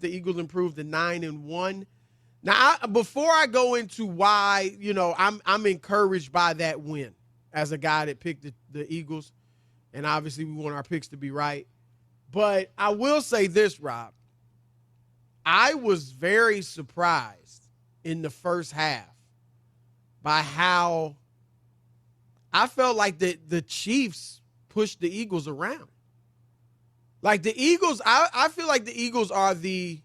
The Eagles improved to 9-1. Now, before I go into why, I'm encouraged by that win as a guy that picked the Eagles, and obviously we want our picks to be right. But I will say this, Rob. I was very surprised in the first half by how I felt like the Chiefs pushed the Eagles around. Like the Eagles, I feel like the Eagles are the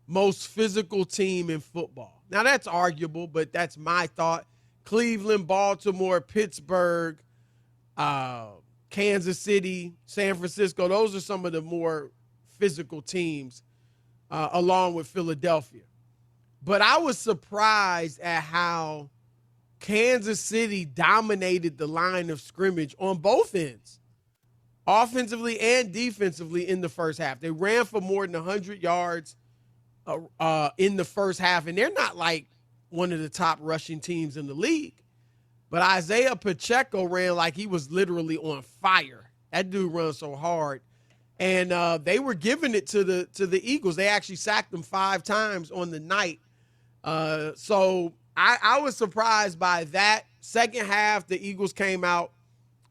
most physical team in football. Now, that's arguable, but that's my thought. Cleveland, Baltimore, Pittsburgh, Kansas City, San Francisco, those are some of the more physical teams, along with Philadelphia. But I was surprised at how Kansas City dominated the line of scrimmage on both ends, offensively and defensively in the first half. They ran for more than 100 yards in the first half, and they're not like one of the top rushing teams in the league. But Isaiah Pacheco ran like he was literally on fire. That dude runs so hard. And they were giving it to the Eagles. They actually sacked them 5 times on the night. So I was surprised by that. Second half, the Eagles came out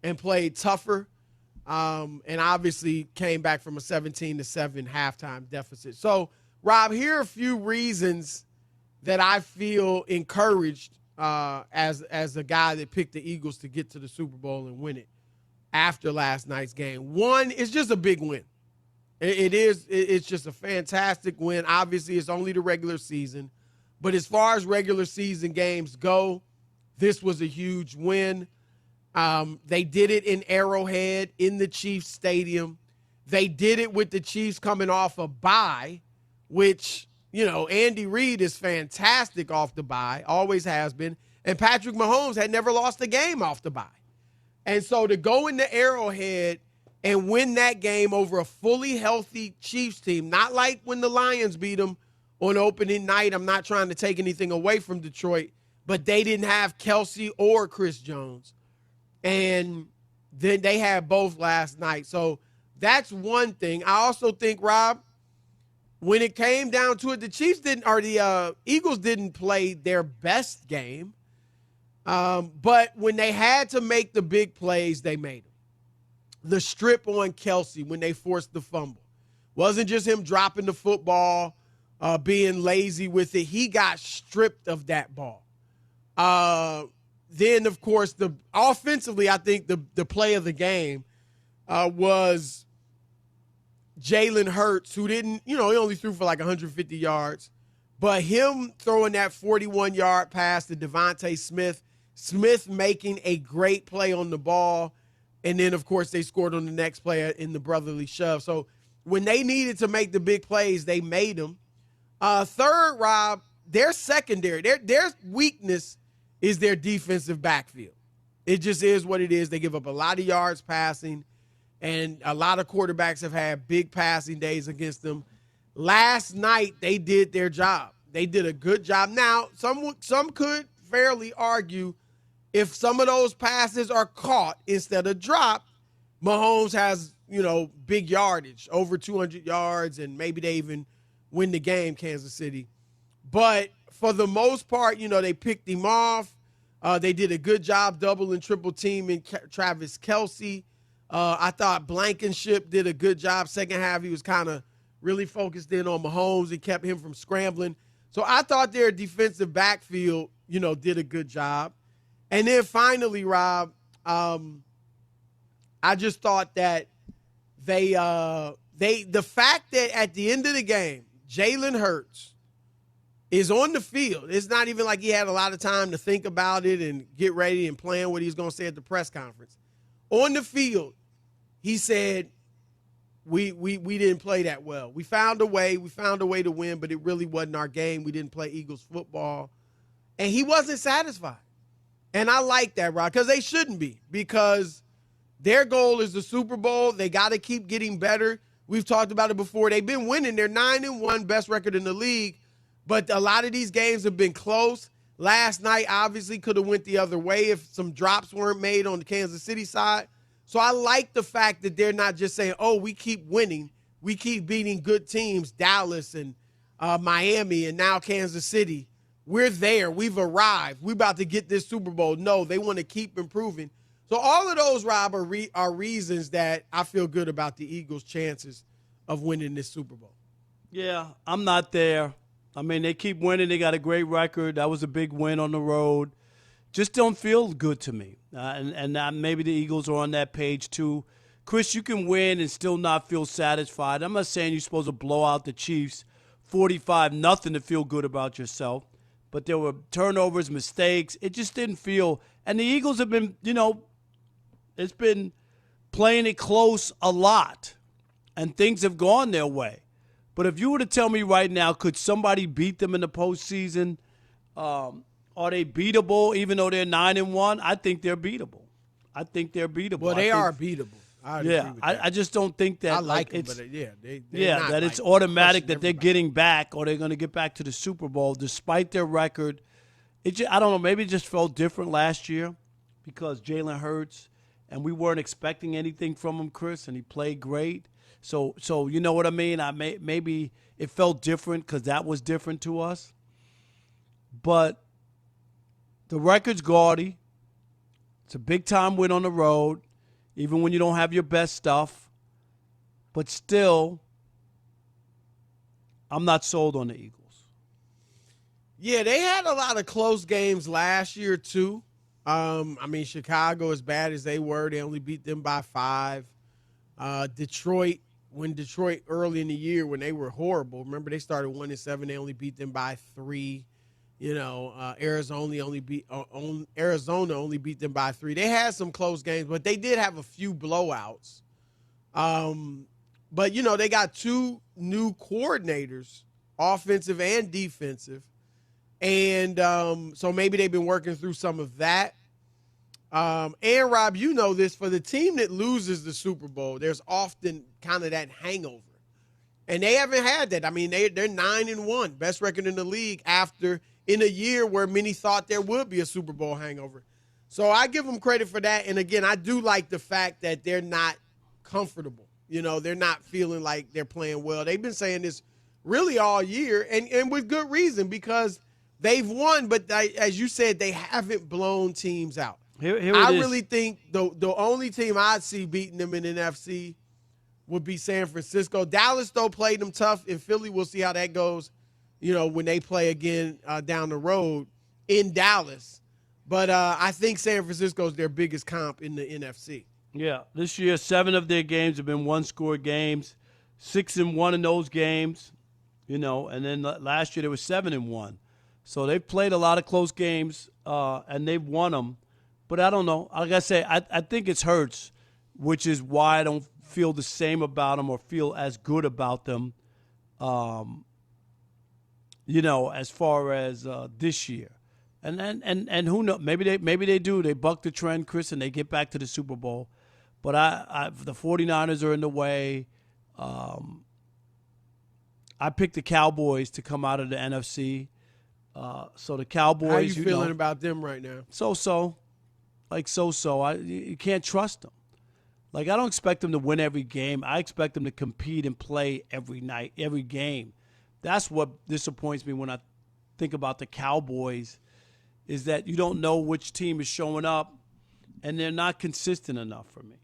and played tougher, and obviously came back from a 17-7 halftime deficit. So, Rob, here are a few reasons that I feel encouraged as a guy that picked the Eagles to get to the Super Bowl and win it after last night's game. One, it's just a big win. It's just a fantastic win. Obviously, it's only the regular season. But as far as regular season games go, this was a huge win. They did it in Arrowhead in the Chiefs Stadium. They did it with the Chiefs coming off a bye, which, Andy Reid is fantastic off the bye, always has been. And Patrick Mahomes had never lost a game off the bye. And so to go into Arrowhead and win that game over a fully healthy Chiefs team, not like when the Lions beat them on opening night. I'm not trying to take anything away from Detroit, but they didn't have Kelsey or Chris Jones. And then they had both last night. So that's one thing. I also think, Rob, when it came down to it, the Eagles didn't play their best game. But when they had to make the big plays, they made them. The strip on Kelsey when they forced the fumble. Wasn't just him dropping the football, being lazy with it. He got stripped of that ball. Then, of course, offensively, I think the play of the game was Jalen Hurts, who didn't, he only threw for like 150 yards. But him throwing that 41-yard pass to Devontae Smith making a great play on the ball. And then, of course, they scored on the next play in the brotherly shove. So when they needed to make the big plays, they made them. Third, Rob, their secondary, their weakness is their defensive backfield. It just is what it is. They give up a lot of yards passing, and a lot of quarterbacks have had big passing days against them. Last night, they did their job. They did a good job. Now, some could fairly argue if some of those passes are caught instead of dropped, Mahomes has, big yardage, over 200 yards, and maybe they even win the game, Kansas City. But for the most part, they picked him off. They did a good job double and triple teaming Travis Kelce. I thought Blankenship did a good job. Second half, he was kind of really focused in on Mahomes. He kept him from scrambling. So I thought their defensive backfield, did a good job. And then finally, Rob, I just thought that the fact that at the end of the game, Jalen Hurts is on the field. It's not even like he had a lot of time to think about it and get ready and plan what he's going to say at the press conference. On the field, he said, we didn't play that well. We found a way to win, but it really wasn't our game. We didn't play Eagles football. And he wasn't satisfied. And I like that, Rob, because they shouldn't be, because their goal is the Super Bowl. They got to keep getting better. We've talked about it before. They've been winning. They're 9-1, best record in the league. But a lot of these games have been close. Last night, obviously, could have went the other way if some drops weren't made on the Kansas City side. So I like the fact that they're not just saying, oh, we keep winning. We keep beating good teams, Dallas and Miami, and now Kansas City. We're there. We've arrived. We're about to get this Super Bowl. No, they want to keep improving. So all of those, Rob, are reasons that I feel good about the Eagles' chances of winning this Super Bowl. Yeah, I'm not there. I mean, they keep winning. They got a great record. That was a big win on the road. Just don't feel good to me. And maybe the Eagles are on that page too. Chris, you can win and still not feel satisfied. I'm not saying you're supposed to blow out the Chiefs 45-0 to feel good about yourself. But there were turnovers, mistakes. It just didn't feel. And the Eagles have been, it's been playing it close a lot. And things have gone their way. But if you were to tell me right now, could somebody beat them in the postseason? Are they beatable even though they're 9-1? I think they're beatable. Well, they are beatable. I just don't think that. I like them, but they're not it's automatic that they're getting back or they're going to get back to the Super Bowl despite their record. I don't know. Maybe it just felt different last year because Jalen Hurts and we weren't expecting anything from him, Chris, and he played great. So you know what I mean? Maybe it felt different because that was different to us. But the record's gaudy. It's a big-time win on the road, even when you don't have your best stuff. But still, I'm not sold on the Eagles. Yeah, they had a lot of close games last year, too. Chicago, as bad as they were, they only beat them by 5. Detroit early in the year when they were horrible, remember they started 1-7, they only beat them by 3. Arizona only beat them by 3. They had some close games, but they did have a few blowouts. But they got 2 new coordinators, offensive and defensive, and so maybe they've been working through some of that. And Rob, you know this, for the team that loses the Super Bowl, there's often kind of that hangover. And they haven't had that. I mean, they're 9-1, best record in the league in a year where many thought there would be a Super Bowl hangover. So I give them credit for that. And again, I do like the fact that they're not comfortable. They're not feeling like they're playing well. They've been saying this really all year and with good reason because they've won, but as you said, they haven't blown teams out. I really think the only team I'd see beating them in the NFC would be San Francisco. Dallas, though, played them tough. In Philly, we'll see how that goes, when they play again down the road in Dallas. But I think San Francisco is their biggest comp in the NFC. Yeah, this year, 7 of their games have been one-score games, 6-1 in those games, and then last year they were 7-1. So they've played a lot of close games, and they've won them. But I don't know. Like I say, I think it's Hurts, which is why I don't feel the same about them or feel as good about them, as far as this year. And who knows? Maybe they do. They buck the trend, Chris, and they get back to the Super Bowl. But the 49ers are in the way. I picked the Cowboys to come out of the NFC. So the Cowboys. How are you feeling about them right now? So-so. You can't trust them. Like, I don't expect them to win every game. I expect them to compete and play every night, every game. That's what disappoints me when I think about the Cowboys, is that you don't know which team is showing up, and they're not consistent enough for me.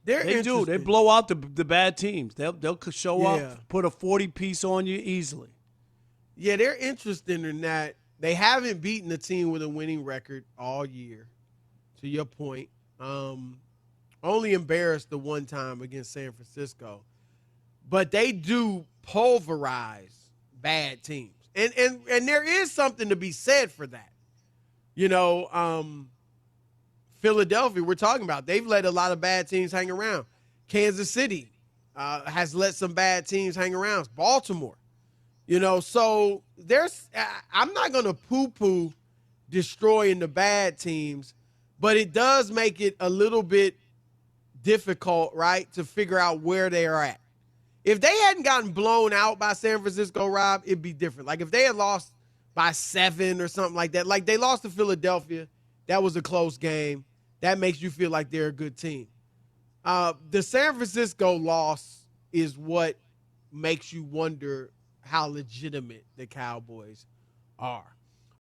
They do. They blow out the bad teams. They'll show up, put a 40-piece on you easily. Yeah, they're interesting in that they haven't beaten a team with a winning record all year, to your point. Only embarrassed the one time against San Francisco. But they do pulverize bad teams. And there is something to be said for that. Philadelphia, we're talking about, they've let a lot of bad teams hang around. Kansas City has let some bad teams hang around. Baltimore. So I'm not going to poo-poo destroying the bad teams, but it does make it a little bit difficult, right, to figure out where they are at. If they hadn't gotten blown out by San Francisco, Rob, it'd be different. Like if they had lost by 7 or something like that, like they lost to Philadelphia, that was a close game. That makes you feel like they're a good team. The San Francisco loss is what makes you wonder how legitimate the Cowboys are.